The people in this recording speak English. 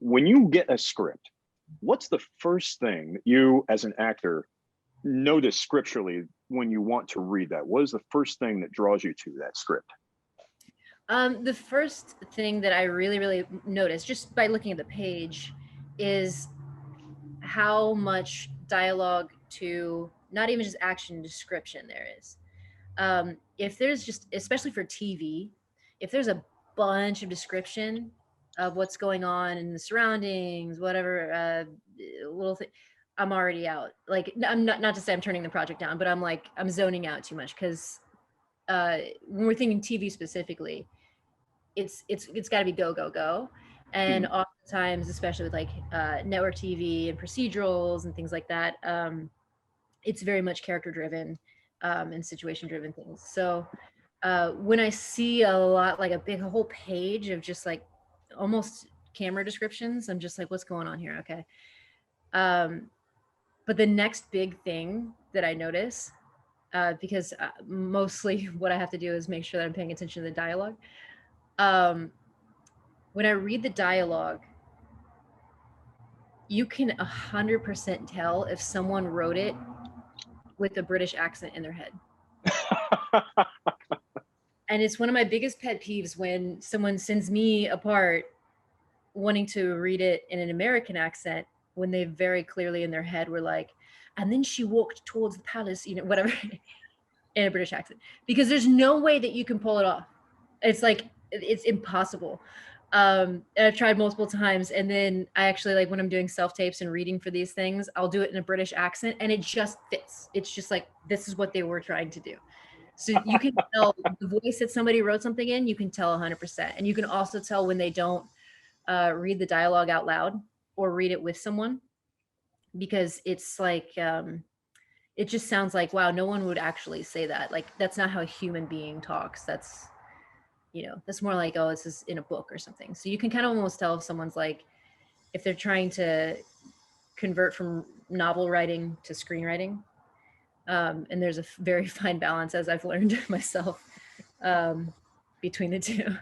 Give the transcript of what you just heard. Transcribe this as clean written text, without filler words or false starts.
when you get a script, what's the first thing that you as an actor notice scripturally when you want to read that? What is the first thing that draws you to that script? The first thing that I really noticed just by looking at the page is how much dialogue to not even just action description there is. If there's just, especially for TV, if there's a bunch of description of what's going on in the surroundings, whatever, little thing, I'm already out. Like, I'm not to say I'm turning the project down, but I'm like, I'm zoning out too much because when we're thinking TV specifically, it's got to be go go go, and Mhm. oftentimes, especially with like network TV and procedurals and things like that, it's very much character driven and situation driven things. So when I see a lot, like a big whole page of just like almost camera descriptions, I'm just like, what's going on here? Okay. Um, but the next big thing that I notice, because mostly what I have to do is make sure that I'm paying attention to the dialogue. Um, when I read the dialogue, you can 100% tell if someone wrote it with a British accent in their head. And it's one of my biggest pet peeves when someone sends me a part wanting to read it in an American accent when they very clearly in their head were like, and then she walked towards the palace, whatever, in a British accent. Because there's no way that you can pull it off. It's like, it's impossible. And I've tried multiple times. And then I actually, like, when I'm doing self tapes and reading for these things, I'll do it in a British accent and it just fits. It's just like, this is what they were trying to do. So you can tell the voice that somebody wrote something in, you can tell 100%. And you can also tell when they don't read the dialogue out loud or read it with someone, because it's like, it just sounds like, wow, no one would actually say that. Like, that's not how a human being talks. That's more like, oh, this is in a book or something. So you can kind of almost tell if someone's like, if they're trying to convert from novel writing to screenwriting. And there's a very fine balance, as I've learned myself, between the two.